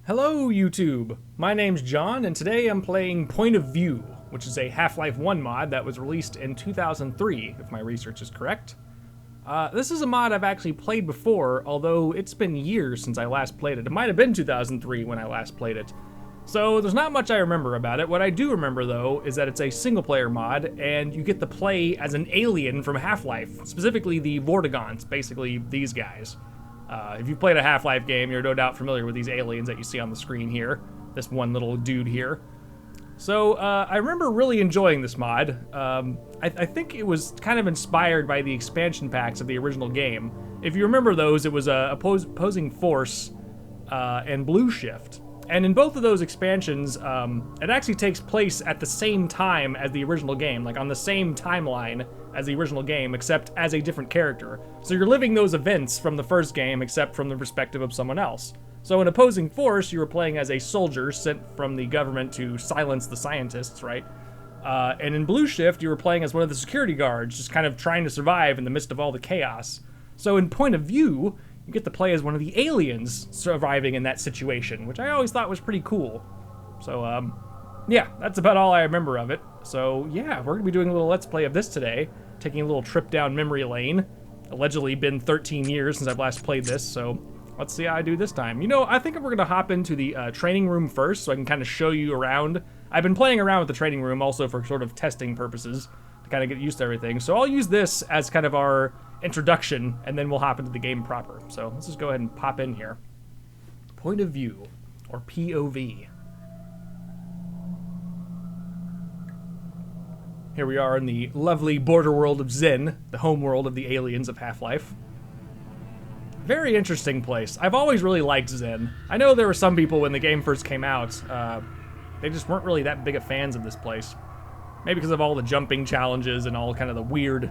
Hello YouTube! My name's John, and today I'm playing Point of View, which is a Half-Life 1 mod that was released in 2003, if my research is correct. This is a mod I've actually played before, although it's been years since I last played it. It might have been 2003 when I last played it. So there's not much I remember about it. What I do remember, though, is that it's a single-player mod, and you get to play as an alien from Half-Life, specifically the Vortigaunts, basically these guys. If you've played a Half-Life game, you're no doubt familiar with these aliens that you see on the screen here. This one little dude here. So, I remember really enjoying this mod. I think it was kind of inspired by the expansion packs of the original game. If you remember those, it was Opposing Force and Blue Shift. And in both of those expansions, it actually takes place at the same time as the original game, like on the same timeline as the original game, except as a different character. So you're living those events from the first game, except from the perspective of someone else. So in Opposing Force, you were playing as a soldier sent from the government to silence the scientists, right? And in Blue Shift, you were playing as one of the security guards, just kind of trying to survive in the midst of all the chaos. So in Point of View, you get to play as one of the aliens surviving in that situation, which I always thought was pretty cool. So, yeah, that's about all I remember of it. So, yeah, we're going to be doing a little Let's Play of this today, taking a little trip down memory lane. Allegedly been 13 years since I've last played this, so let's see how I do this time. You know, I think we're going to hop into the training room first, so I can kind of show you around. I've been playing around with the training room also for sort of testing purposes, to kind of get used to everything. So I'll use this as kind of our introduction, and then we'll hop into the game proper. So let's just go ahead and pop in here. Point of View, or POV. Here we are in the lovely border world of Zen, the home world of the aliens of Half-Life. Very interesting place. I've always really liked Zen. I know there were some people when the game first came out, they just weren't really that big of fans of this place. Maybe because of all the jumping challenges and all kind of the weird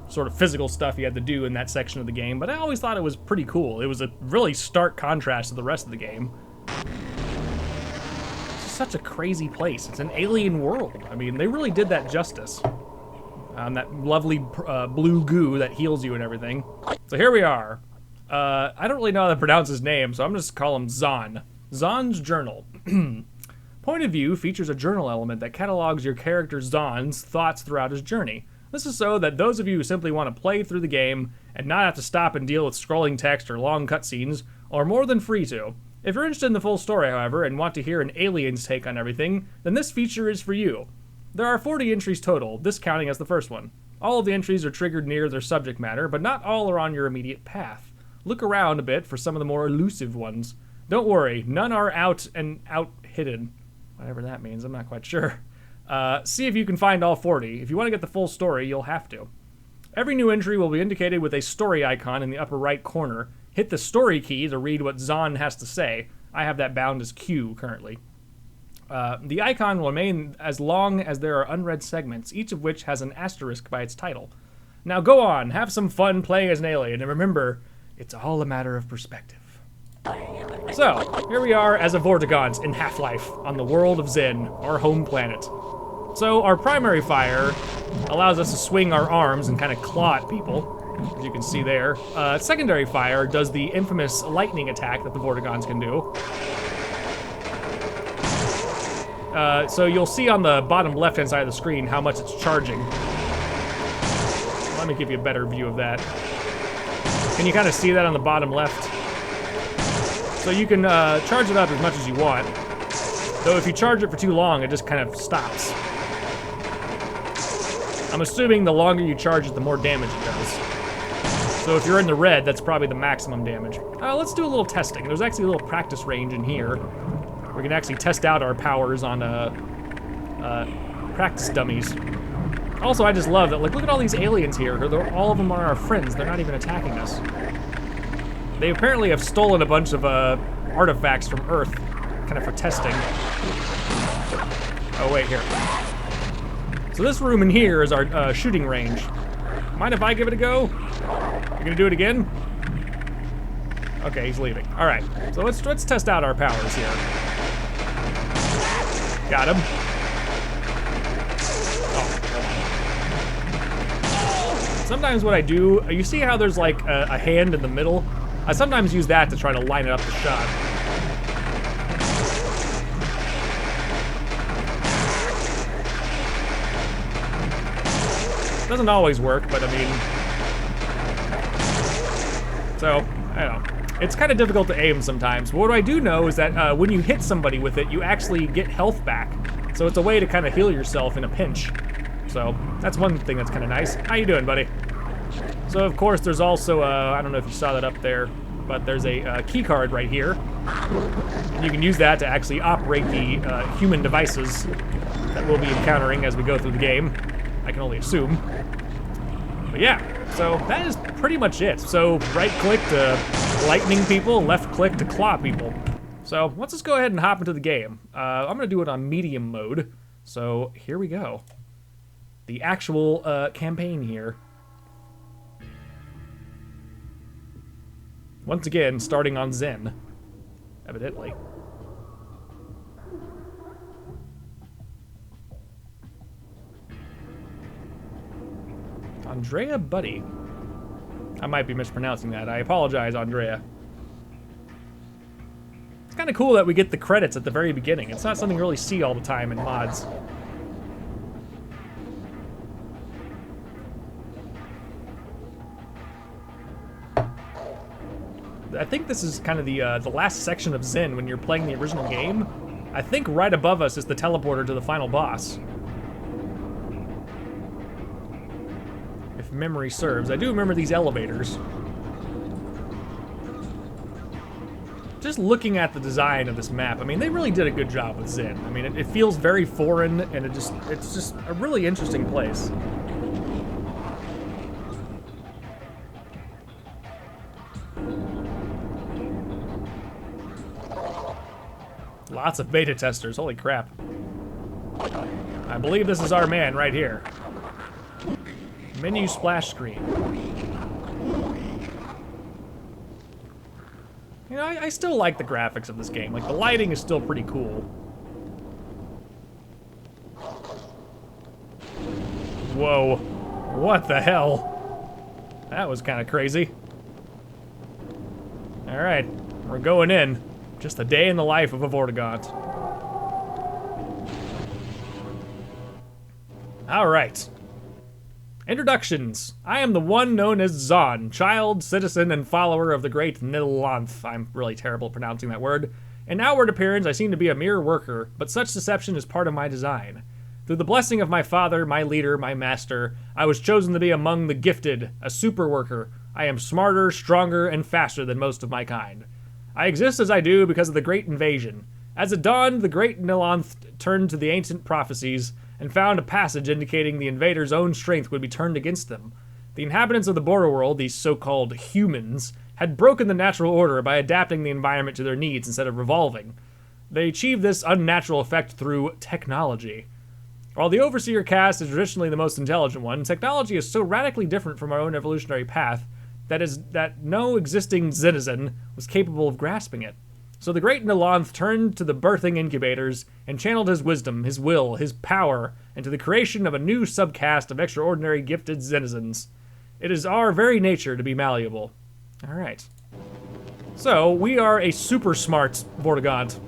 sort of physical stuff you had to do in that section of the game, but I always thought it was pretty cool. It was a really stark contrast to the rest of the game. It's such a crazy place. It's an alien world. I mean, they really did that justice. That lovely blue goo that heals you and everything. So here we are. I don't really know how to pronounce his name, so I'm just call him Zahn. Zahn's Journal. Point of View features a journal element that catalogs your character Zahn's thoughts throughout his journey. This is so that those of you who simply want to play through the game and not have to stop and deal with scrolling text or long cutscenes are more than free to. If you're interested in the full story, however, and want to hear an alien's take on everything, then this feature is for you. There are 40 entries total, this counting as the first one. All of the entries are triggered near their subject matter, but not all are on your immediate path. Look around a bit for some of the more elusive ones. Don't worry, none are out hidden. Whatever that means, I'm not quite sure. See if you can find all 40. If you want to get the full story, you'll have to. Every new entry will be indicated with a story icon in the upper right corner. Hit the story key to read what Zahn has to say. I have that bound as Q currently. The icon will remain as long as there are unread segments, each of which has an asterisk by its title. Now go on, have some fun playing as an alien, and remember, it's all a matter of perspective. So, here we are as a Vortigaunt in Half-Life, on the world of Zen, our home planet. So, our primary fire allows us to swing our arms and kind of claw at people, as you can see there. Secondary fire does the infamous lightning attack that the Vortigaunts can do. So you'll see on the bottom left-hand side of the screen how much it's charging. Let me give you a better view of that. Can you kind of see that on the bottom left? So you can charge it up as much as you want, though if you charge it for too long, it just kind of stops. I'm assuming the longer you charge it, the more damage it does. So if you're in the red, that's probably the maximum damage. Let's do a little testing. There's actually a little practice range in here. We can actually test out our powers on practice dummies. Also, I just love that, like, look at all these aliens here. All of them are our friends. They're not even attacking us. They apparently have stolen a bunch of artifacts from Earth, kind of for testing. Oh, wait, here. So this room in here is our shooting range. Mind if I give it a go? You gonna do it again? Okay, he's leaving. All right, so let's test out our powers here. Got him. Oh. Sometimes what I do, you see how there's like a hand in the middle? I sometimes use that to try to line it up the shot. Doesn't always work, but I mean... So, I don't know. It's kind of difficult to aim sometimes. But what I do know is that when you hit somebody with it, you actually get health back. So it's a way to kind of heal yourself in a pinch. So that's one thing that's kind of nice. How you doing, buddy? So of course there's also, I don't know if you saw that up there, but there's a key card right here. And you can use that to actually operate the human devices that we'll be encountering as we go through the game. I can only assume. But yeah, so that is pretty much it. So right click to lightning people, left click to claw people. So let's just go ahead and hop into the game. I'm gonna do it on medium mode. So here we go. The actual campaign here. Once again, starting on Zen, evidently. Andrea Buddy. I might be mispronouncing that. I apologize, Andrea. It's kind of cool that we get the credits at the very beginning. It's not something you really see all the time in mods. I think this is kind of the last section of Zen when you're playing the original game. I think right above us is the teleporter to the final boss. If memory serves. I do remember these elevators. Just looking at the design of this map, I mean, they really did a good job with Zen. I mean, it feels very foreign, and it's just a really interesting place. Lots of beta testers, holy crap. I believe this is our man right here. Menu splash screen. You know, I still like the graphics of this game. Like, the lighting is still pretty cool. Whoa. What the hell? That was kind of crazy. Alright, we're going in. Just a day in the life of a Vortigaunt. Alright. Introductions. I am the one known as Zon, child, citizen, and follower of the great Nilanth. I'm really terrible at pronouncing that word. In outward appearance, I seem to be a mere worker, but such deception is part of my design. Through the blessing of my father, my leader, my master, I was chosen to be among the gifted, a super worker. I am smarter, stronger, and faster than most of my kind. I exist as I do because of the Great Invasion. As it dawned, the Great Nilanth turned to the ancient prophecies and found a passage indicating the invaders' own strength would be turned against them. The inhabitants of the border world, these so-called humans, had broken the natural order by adapting the environment to their needs instead of revolving. They achieved this unnatural effect through technology. While the Overseer caste is traditionally the most intelligent one, technology is so radically different from our own evolutionary path that no existing citizen was capable of grasping it. So the great Nilanth turned to the birthing incubators and channeled his wisdom, his will, his power into the creation of a new subcaste of extraordinary gifted denizens. It is our very nature to be malleable. All right. So we are a super smart Vortigaunt.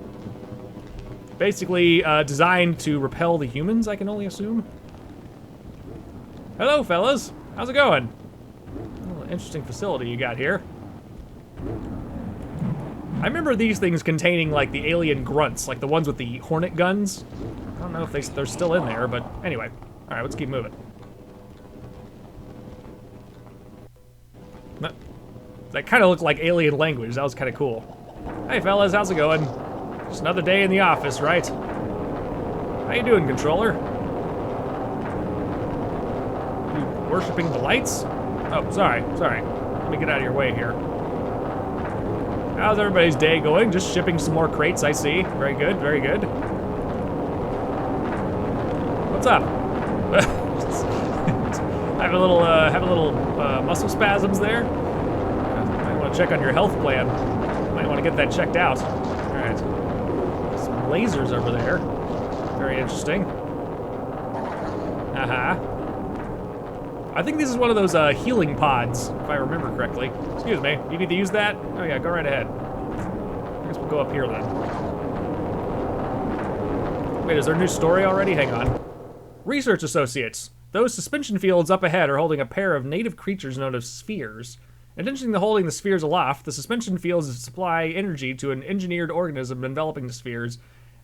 Basically designed to repel the humans, I can only assume. Hello, fellas. How's it going? Interesting facility you got here. I remember these things containing like the alien grunts, like the ones with the hornet guns. I don't know if they're still in there, but anyway. All right, let's keep moving. That kind of looked like alien language. That was kind of cool. Hey fellas, how's it going? Just another day in the office, right? How you doing, controller? You worshiping the lights? Oh, sorry. Let me get out of your way here. How's everybody's day going? Just shipping some more crates, I see. Very good, very good. What's up? have a little muscle spasms there. Might want to check on your health plan. Might want to get that checked out. All right. Some lasers over there. Very interesting. I think this is one of those healing pods, if I remember correctly. Excuse me, you need to use that? Oh yeah, go right ahead. I guess we'll go up here then. Wait, is there a new story already? Hang on. Research associates. Those suspension fields up ahead are holding a pair of native creatures known as spheres. In addition to holding the spheres aloft, the suspension fields supply energy to an engineered organism enveloping the spheres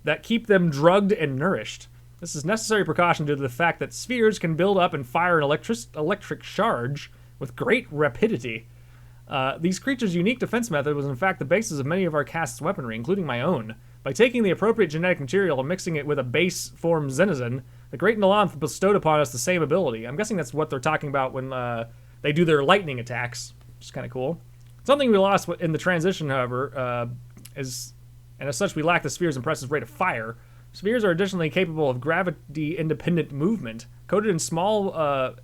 that keep them drugged and nourished. This is necessary precaution due to the fact that spheres can build up and fire an electric charge with great rapidity. These creatures' unique defense method was in fact the basis of many of our cast's weaponry, including my own. By taking the appropriate genetic material and mixing it with a base form Zenizen, the Great Nalanth bestowed upon us the same ability. I'm guessing that's what they're talking about when they do their lightning attacks, which is kind of cool. Something we lost in the transition, however, and as such we lack the sphere's impressive rate of fire. Spheres are additionally capable of gravity-independent movement, coated in small,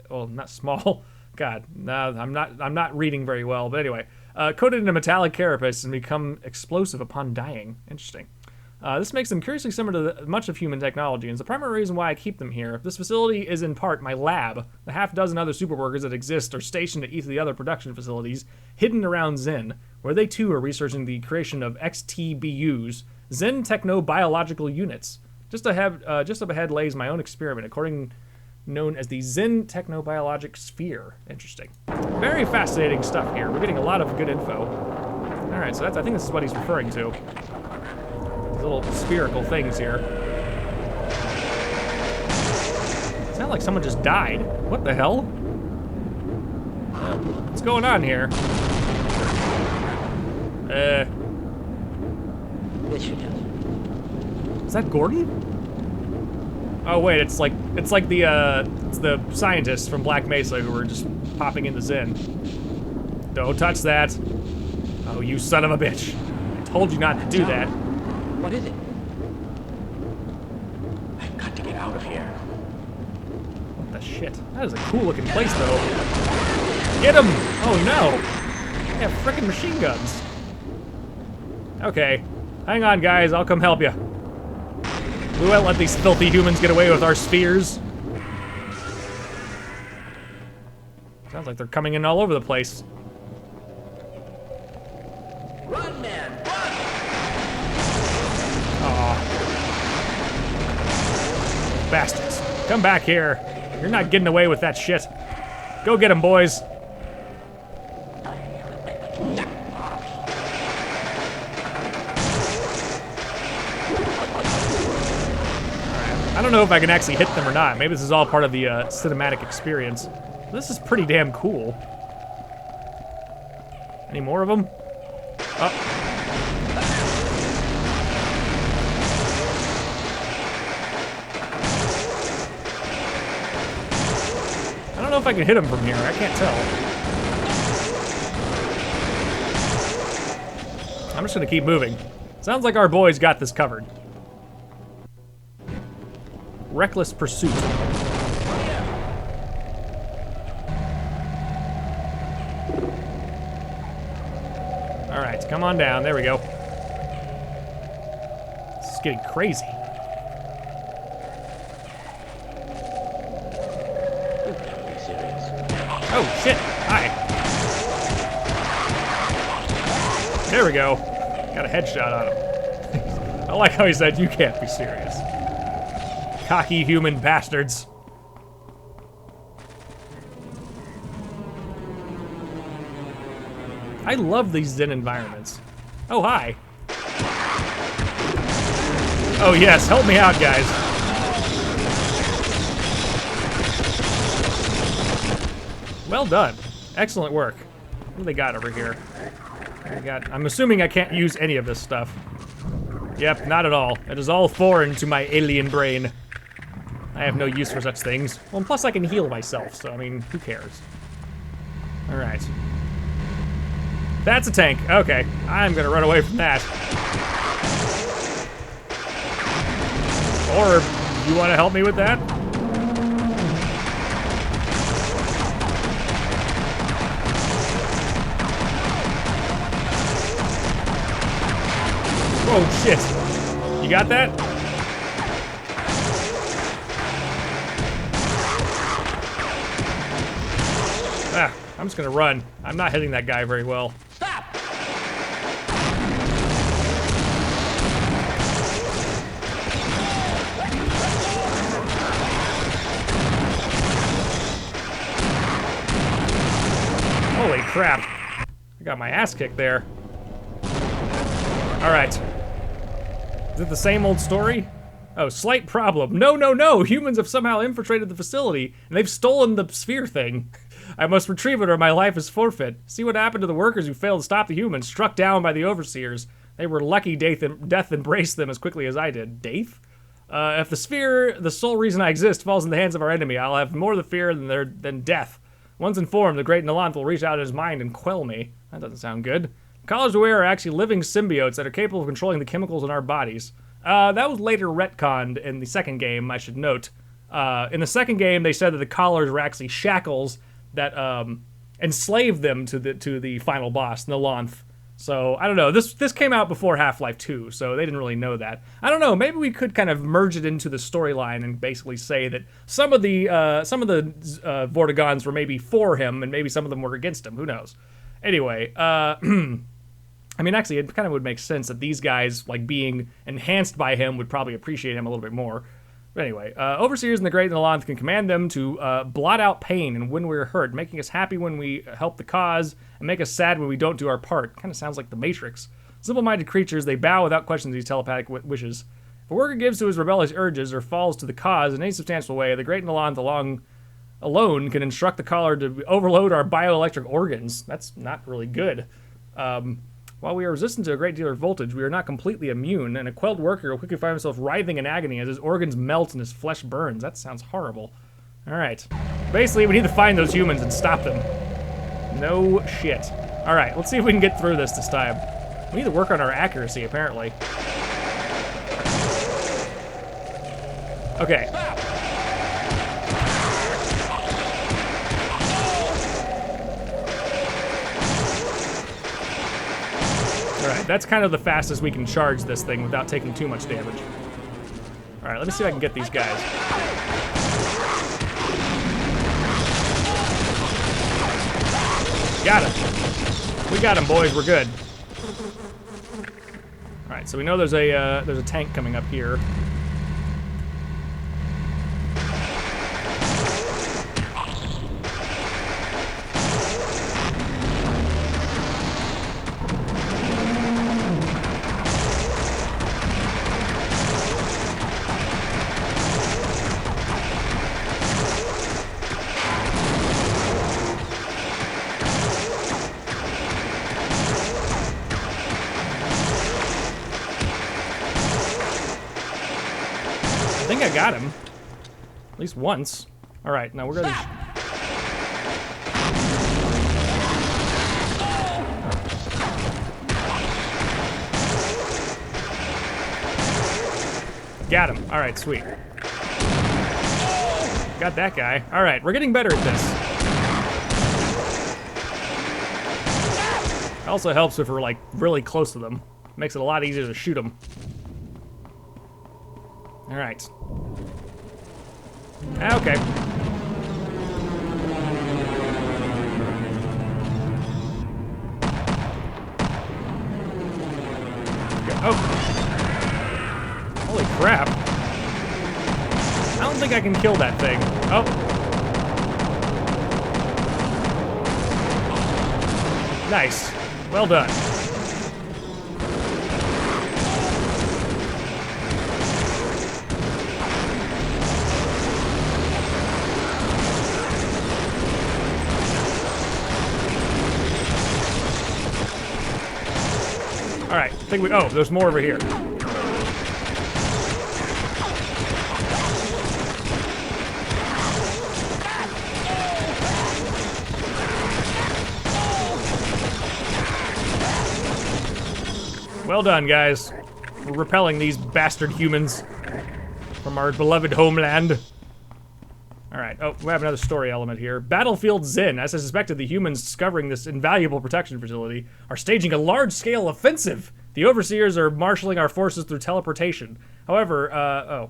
well, not small. God, no, I'm not reading very well. But anyway, coated in a metallic carapace and become explosive upon dying. Interesting. This makes them curiously similar to much of human technology, and is the primary reason why I keep them here. This facility is in part my lab. The half-dozen other superworkers that exist are stationed at each of the other production facilities, hidden around Zen, where they too are researching the creation of XTBUs, Zen Techno-Biological Units. Just up ahead lays my own experiment, known as the Zen Technobiologic Sphere. Interesting. Very fascinating stuff here. We're getting a lot of good info. All right, so I think this is what he's referring to. These little spherical things here. It sounds like someone just died. What the hell? What's going on here? Is that Gordon? Oh wait, it's like the scientists from Black Mesa who were just popping into Zen. Don't touch that. Oh, you son of a bitch. I told you not to do that. What is it? I've got to get out of here. What the shit? That is a cool looking place though. Get him! Oh no! They have frickin' machine guns. Okay. Hang on guys, I'll come help you. We won't let these filthy humans get away with our spheres. Sounds like they're coming in all over the place. Run, man, run! Aw. Bastards. Come back here. You're not getting away with that shit. Go get him, boys. I don't know if I can actually hit them or not. Maybe this is all part of the cinematic experience. This is pretty damn cool. Any more of them? Oh. I don't know if I can hit them from here. I can't tell. I'm just gonna keep moving. Sounds like our boys got this covered. Reckless pursuit. All right, come on down. There we go. This is getting crazy. Oh, shit. Hi. There we go. Got a headshot on him. I like how he said, "You can't be serious." Cocky human bastards. I love these Zen environments. Oh, hi. Oh, yes, help me out, guys. Well done. Excellent work. What do they got over here? I'm assuming I can't use any of this stuff. Yep, not at all. It is all foreign to my alien brain. I have no use for such things. Well, and plus I can heal myself, so I mean, who cares? All right. That's a tank. Okay, I'm gonna run away from that. Or, you wanna help me with that? Oh shit. You got that? Ah, I'm just gonna run. I'm not hitting that guy very well. Stop! crap. I got my ass kicked there. Alright. Is it the same old story? Oh, slight problem. No, no, no! Humans have somehow infiltrated the facility, and they've stolen the sphere thing. I must retrieve it or my life is forfeit. See what happened to the workers who failed to stop the humans, struck down by the overseers. They were lucky death embraced them as quickly as I did. Death? If the sphere, the sole reason I exist, falls in the hands of our enemy, I'll have more of the fear than death. Once informed, the great Nalanth will reach out in his mind and quell me. That doesn't sound good. The college we are actually living symbiotes that are capable of controlling the chemicals in our bodies. That was later retconned in the second game, I should note. In the second game, they said that the collars were actually shackles that enslaved them to the final boss, Nalanth. So, I don't know. This came out before Half-Life 2, so they didn't really know that. I don't know. Maybe we could kind of merge it into the storyline and basically say that some of the Vortigons were maybe for him, and maybe some of them were against him. Who knows? Anyway, I mean, actually, it kind of would make sense that these guys, like, being enhanced by him would probably appreciate him a little bit more. But anyway, Overseers and the Great Nalanth can command them to blot out pain and when we're hurt, making us happy when we help the cause, and make us sad when we don't do our part. Kind of sounds like the Matrix. Simple-minded creatures, they bow without questions these telepathic wishes. If a worker gives to his rebellious urges or falls to the cause in any substantial way, the Great Nalanth alone can instruct the caller to overload our bioelectric organs. That's not really good. While we are resistant to a great deal of voltage, we are not completely immune, and a quelled worker will quickly find himself writhing in agony as his organs melt and his flesh burns. That sounds horrible. Alright. Basically, we need to find those humans and stop them. No shit. Alright, let's see if we can get through this time. We need to work on our accuracy, apparently. Okay. Alright, that's kind of the fastest we can charge this thing without taking too much damage. Alright, let me see if I can get these guys. Got him. We got him, boys. We're good. Alright, so we know there's a tank coming up here. I think I got him. At least once. Alright, now we're gonna... Got him. Alright, sweet. Got that guy. Alright, we're getting better at this. It also helps if we're, like, really close to them. Makes it a lot easier to shoot them. Alright. Okay. Oh. Holy crap. I don't think I can kill that thing. Oh. Nice. Well done. Alright, I think we... Oh, there's more over here. Well done, guys. We're repelling these bastard humans from our beloved homeland. Alright, oh, we have another story element here. Battlefield Zen. As I suspected, the humans discovering this invaluable protection facility are staging a large-scale offensive. The Overseers are marshaling our forces through teleportation. However,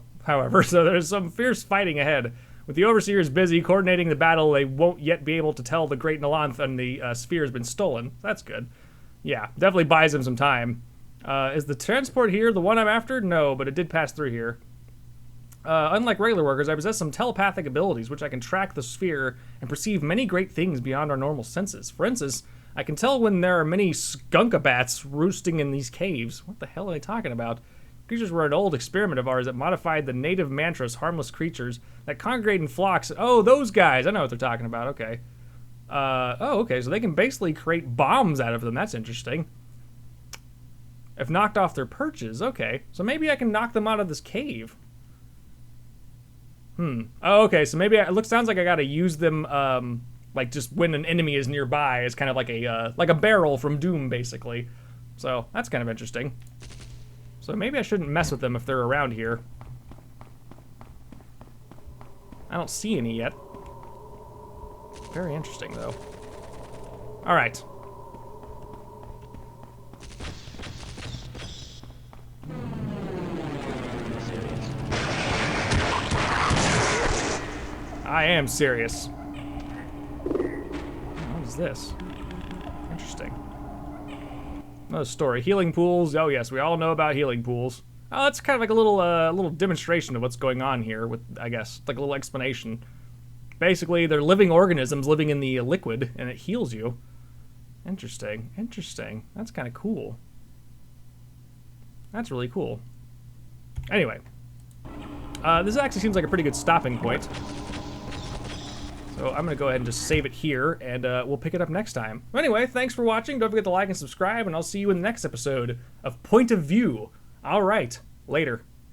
so there's some fierce fighting ahead. With the Overseers busy coordinating the battle, they won't yet be able to tell the Great Nalanth and the sphere has been stolen. That's good. Yeah, definitely buys him some time. Is the transport here the one I'm after? No, but it did pass through here. Unlike regular workers, I possess some telepathic abilities, which I can track the sphere and perceive many great things beyond our normal senses. For instance, I can tell when there are many skunkabats roosting in these caves. What the hell are they talking about? Creatures were an old experiment of ours that modified the native mantras, harmless creatures that congregate in flocks. Oh, those guys. I know what they're talking about. Okay. Okay, so they can basically create bombs out of them. That's interesting. If knocked off their perches. Okay, so maybe I can knock them out of this cave. Oh, okay, so maybe sounds like I gotta use them, like just when an enemy is nearby. It's kind of like a barrel from Doom, basically. So that's kind of interesting. So maybe I shouldn't mess with them if they're around here. I don't see any yet. Very interesting, though. All right. I am serious. What is this? Interesting. Another story. Healing pools. Oh yes, we all know about healing pools. Oh, that's kind of like a little demonstration of what's going on here. With, I guess, like a little explanation. Basically, they're living organisms living in the liquid, and it heals you. Interesting. Interesting. That's kind of cool. That's really cool. Anyway, this actually seems like a pretty good stopping point. So I'm going to go ahead and just save it here, and we'll pick it up next time. Anyway, thanks for watching. Don't forget to like and subscribe, and I'll see you in the next episode of Point of View. All right, later.